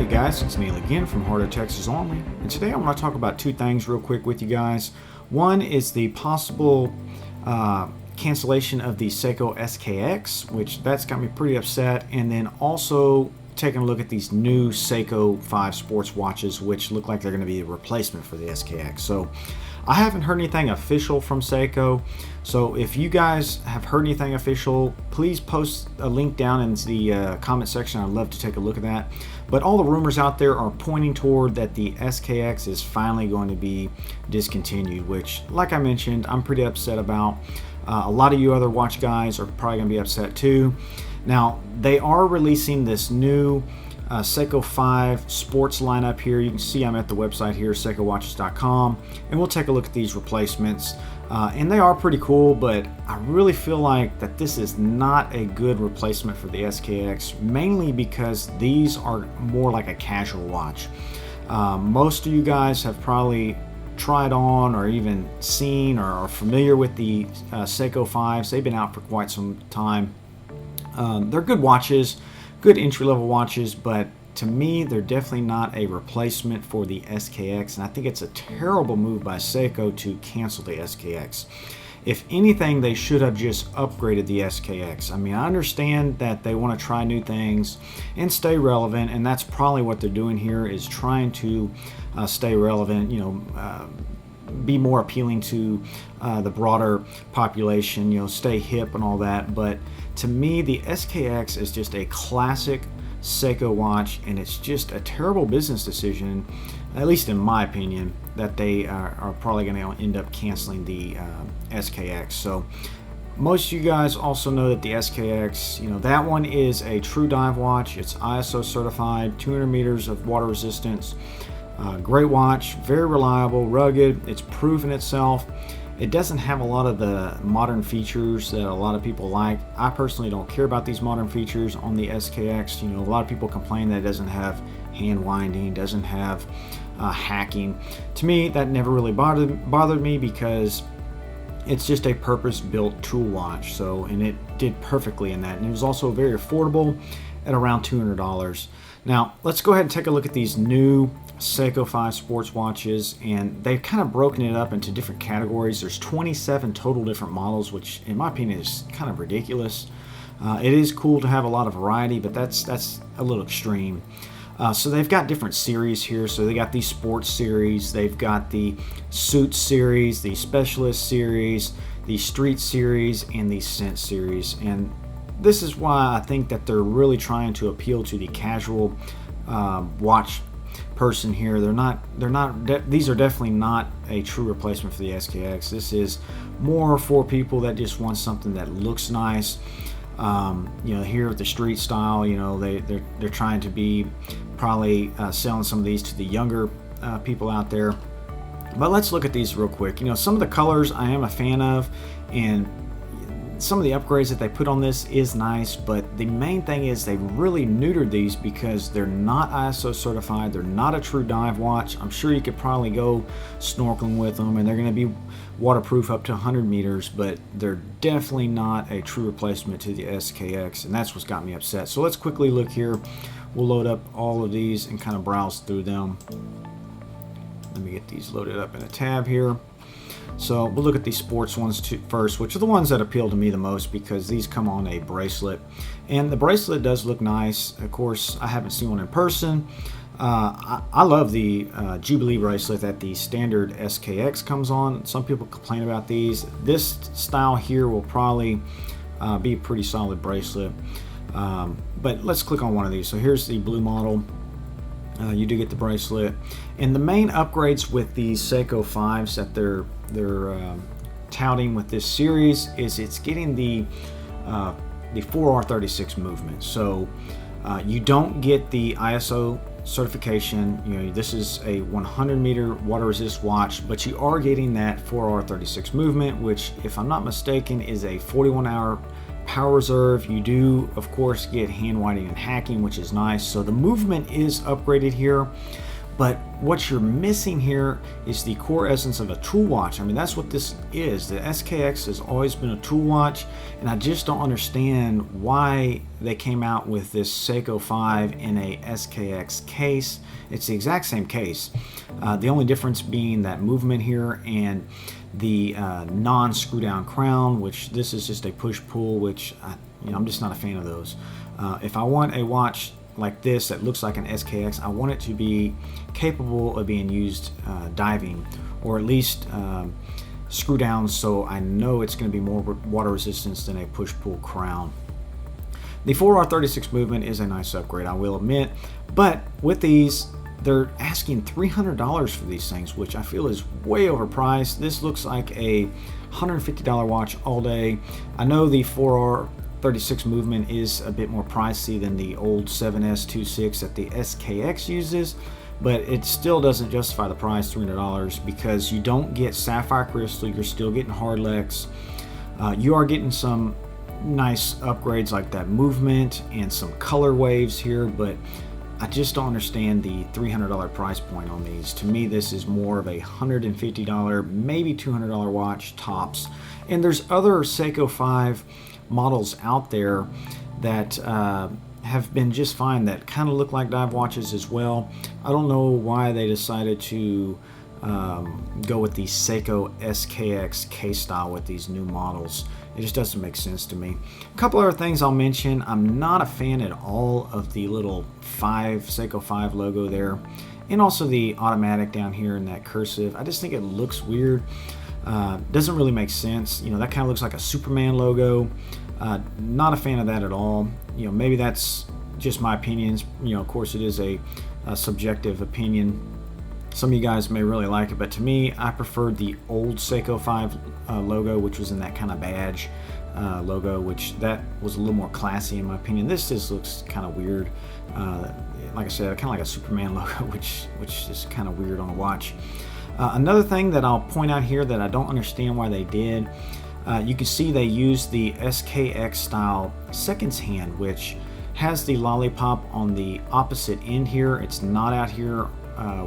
Hey guys, it's Neil again from Heart of Texas Only, and today I want to talk about two things real quick with you guys. One is the possible cancellation of the Seiko SKX, which that's got me pretty upset, and then also taking a look at these new Seiko 5 sports watches, which look like they're going to be a replacement for the SKX. So I haven't heard anything official from Seiko, so if you guys have heard anything official, please post a link down in the comment section. I'd love to take a look at that. But all the rumors out there are pointing toward that the SKX is finally going to be discontinued, which, like I mentioned, I'm pretty upset about. A lot of you other watch guys are probably going to be upset too. Now, they are releasing this new Seiko 5 sports lineup here. You can see I'm at the website here, seikowatches.com, and we'll take a look at these replacements. And they are pretty cool, but I really feel like that this is not a good replacement for the SKX, mainly because these are more like a casual watch. Most of you guys have probably tried on or even seen or are familiar with the Seiko 5s. They've been out for quite some time. They're good watches, good entry-level watches, but to me, they're definitely not a replacement for the SKX, and I think it's a terrible move by Seiko to cancel the SKX. If anything, they should have just upgraded the SKX. I mean, I understand that they want to try new things and stay relevant, and that's probably what they're doing here, is trying to stay relevant, be more appealing to the broader population, stay hip and all that. But to me, the SKX is just a classic Seiko watch, and it's just a terrible business decision, at least in my opinion, that they are probably going to end up canceling the SKX. So most of you guys also know that the SKX, that one is a true dive watch. It's ISO certified, 200 meters of water resistance. Great watch, very reliable, rugged. It's proven itself. It doesn't have a lot of the modern features that a lot of people like. I personally don't care about these modern features on the SKX. A lot of people complain that it doesn't have hand winding, doesn't have hacking. To me, that never really bothered me because it's just a purpose-built tool watch. And it did perfectly in that. And it was also very affordable at around $200. Now, let's go ahead and take a look at these new Seiko 5 sports watches, and they've kind of broken it up into different categories. There's 27 total different models, which in my opinion is kind of ridiculous. It is cool to have a lot of variety, but that's a little extreme. So they've got different series here. So they got the sports series, they've got the suit series, the specialist series, the street series, and the scent series. And this is why I think that they're really trying to appeal to the casual watch person here. These are definitely not a true replacement for the SKX. This is more for people that just want something that looks nice. Here with the street style, they're trying to be probably selling some of these to the younger people out there. But let's look at these real quick. Some of the colors I am a fan of, and some of the upgrades that they put on this is nice, but the main thing is they really neutered these because they're not ISO certified. They're not a true dive watch. I'm sure you could probably go snorkeling with them, and they're going to be waterproof up to 100 meters, but they're definitely not a true replacement to the SKX, and that's what's got me upset. So let's quickly look here. We'll load up all of these and kind of browse through them. Let me get these loaded up in a tab here. So we'll look at these sports ones first, which are the ones that appeal to me the most because these come on a bracelet. And the bracelet does look nice. Of course, I haven't seen one in person. I love the Jubilee bracelet that the standard SKX comes on. Some people complain about these. This style here will probably be a pretty solid bracelet. But let's click on one of these. So here's the blue model. You do get the bracelet, and the main upgrades with these Seiko 5s that they're touting with this series is it's getting the 4R36 movement. So you don't get the ISO certification. This is a 100 meter water resist watch, but you are getting that 4R36 movement, which, if I'm not mistaken, is a 41-hour power reserve. You do, of course, get hand winding and hacking, which is nice. So the movement is upgraded here, But what you're missing here is the core essence of a tool watch. I mean, that's what this is. The SKX has always been a tool watch, and I just don't understand why they came out with this Seiko 5 in a SKX case. It's the exact same case. The only difference being that movement here and the non-screw down crown, which this is just a push-pull, which I'm just not a fan of those. If I want a watch like this that looks like an SKX, I want it to be capable of being used diving, or at least screw down, so I know it's going to be more water resistance than a push-pull crown. The 4R36 movement is a nice upgrade, I will admit, but with these, they're asking $300 for these things, which I feel is way overpriced. This looks like a $150 watch all day. I know the 4R36 movement is a bit more pricey than the old 7S26 that the SKX uses, but it still doesn't justify the price, $300, because you don't get sapphire crystal, you're still getting hard Lex. You are getting some nice upgrades like that movement and some color waves here, but I just don't understand the $300 price point on these. To me, this is more of a $150, maybe $200 watch tops. And there's other Seiko 5 models out there that have been just fine, that kind of look like dive watches as well. I don't know why they decided to go with the Seiko SKX case style with these new models. It just doesn't make sense to me. A couple other things I'll mention. I'm not a fan at all of the little Seiko 5 logo there, and also the automatic down here in that cursive. I just think it looks weird. Doesn't really make sense. That kind of looks like a Superman logo. Not a fan of that at all. Maybe that's just my opinions. Of course, it is a subjective opinion. Some of you guys may really like it, but to me, I preferred the old Seiko 5 logo, which was in that kind of badge logo, which that was a little more classy in my opinion. This just looks kind of weird. Like I said, kind of like a Superman logo, which is kind of weird on a watch. Another thing that I'll point out here that I don't understand why they did, you can see they used the SKX style seconds hand, which has the lollipop on the opposite end here. It's not out here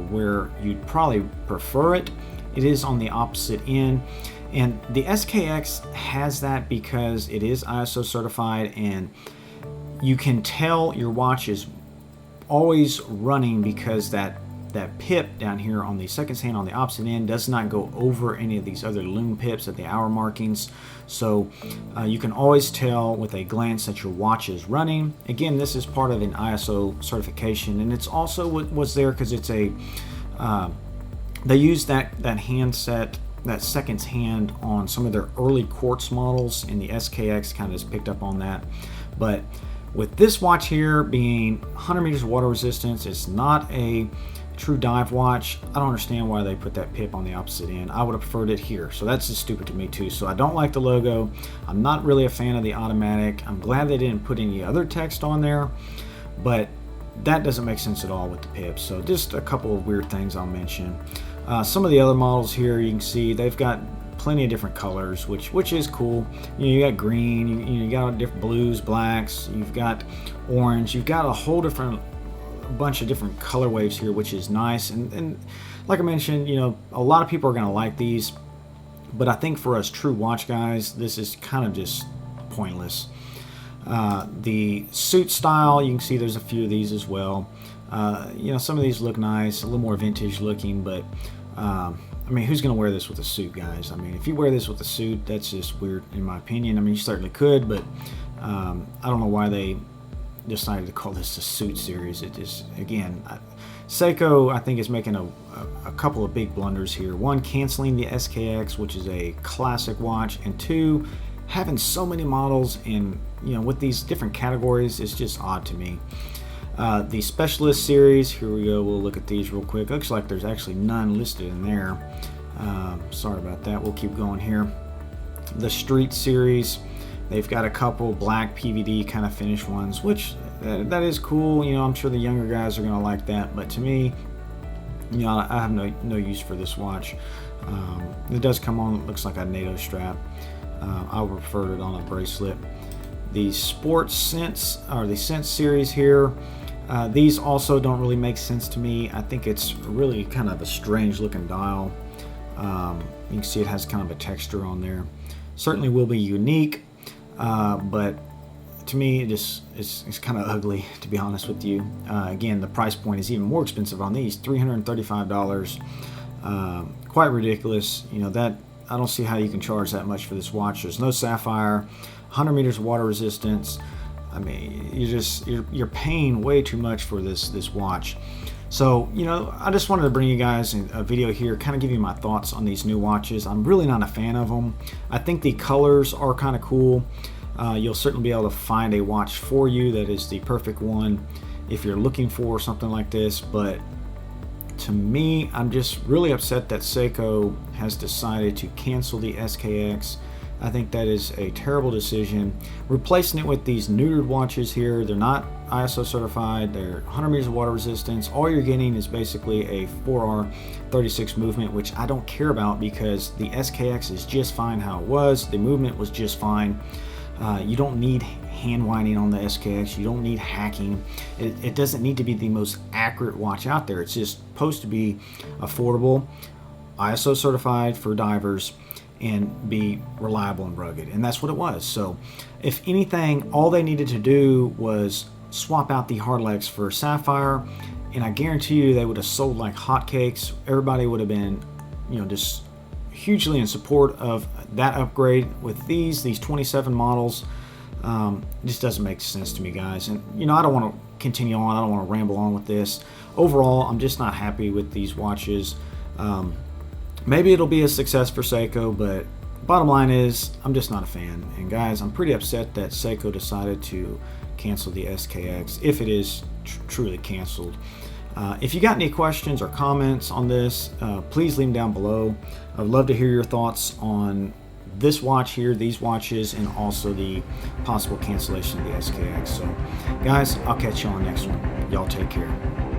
where you'd probably prefer it. It is on the opposite end, and the SKX has that because it is ISO certified, and you can tell your watch is always running because that pip down here on the seconds hand on the opposite end does not go over any of these other lume pips at the hour markings. So you can always tell with a glance that your watch is running. Again, this is part of an ISO certification, and it's also what was there because it's a they use that handset, that seconds hand, on some of their early quartz models, and the SKX kind of just picked up on that. But with this watch here being 100 meters of water resistance, it's not a true dive watch. I don't understand why they put that pip on the opposite end. I would have preferred it here. So that's just stupid to me too. So I don't like the logo. I'm not really a fan of the automatic. I'm glad they didn't put any other text on there, but that doesn't make sense at all with the pip. So just a couple of weird things I'll mention. Some of the other models here, you can see they've got plenty of different colors, which is cool. You got green, you got different blues, blacks, you've got orange, you've got a whole different bunch of different color waves here, which is nice. And like I mentioned, a lot of people are going to like these, but I think for us true watch guys, this is kind of just pointless. The suit style, you can see there's a few of these as well. Some of these look nice, a little more vintage looking, but I mean, who's going to wear this with a suit, guys? I mean, if you wear this with a suit, that's just weird in my opinion. I mean, you certainly could, but I don't know why they decided to call this a suit series. It just, again, Seiko, I think, is making a couple of big blunders here. One, canceling the SKX, which is a classic watch, and two, having so many models in, with these different categories, it's just odd to me. The Specialist series, here we go, we'll look at these real quick. Looks like there's actually none listed in there. Sorry about that, we'll keep going here. The Street series, they've got a couple black PVD kind of finished ones, which that is cool. I'm sure the younger guys are going to like that, but to me, I have no use for this watch. It does come on, it looks like a NATO strap. I would prefer it on a bracelet. The Sports Sense, or the Sense series here, These also don't really make sense to me. I think it's really kind of a strange looking dial. You can see it has kind of a texture on there. Certainly will be unique, but to me it's kind of ugly, to be honest with you. Again, the price point is even more expensive on these, $335. Quite ridiculous. You know, that I don't see how you can charge that much for this watch. There's no sapphire, 100 meters of water resistance. I mean, you're paying way too much for this watch. So, you know, I just wanted to bring you guys a video here, kind of give you my thoughts on these new watches. I'm really not a fan of them. I think the colors are kind of cool. You'll certainly be able to find a watch for you that is the perfect one if you're looking for something like this. But to me, I'm just really upset that Seiko has decided to cancel the SKX. I think that is a terrible decision. Replacing it with these neutered watches here, they're not ISO certified, they're 100 meters of water resistance. All you're getting is basically a 4R36 movement, which I don't care about because the SKX is just fine how it was. The movement was just fine. You don't need hand winding on the SKX. You don't need hacking. It doesn't need to be the most accurate watch out there. It's just supposed to be affordable, ISO certified for divers, and be reliable and rugged, and that's what it was. So if anything, all they needed to do was swap out the hard legs for sapphire, and I guarantee you they would have sold like hotcakes. Everybody would have been, you know, just hugely in support of that upgrade. With these 27 models, it just doesn't make sense to me, guys. And you know, I don't want to continue on, I don't want to ramble on with this. Overall, I'm just not happy with these watches. Maybe it'll be a success for Seiko, but bottom line is I'm just not a fan. And guys, I'm pretty upset that Seiko decided to cancel the SKX, if it is truly canceled. If you got any questions or comments on this, please leave them down below. I'd love to hear your thoughts on this watch here, these watches, and also the possible cancellation of the SKX. So guys, I'll catch you on the next one. Y'all take care.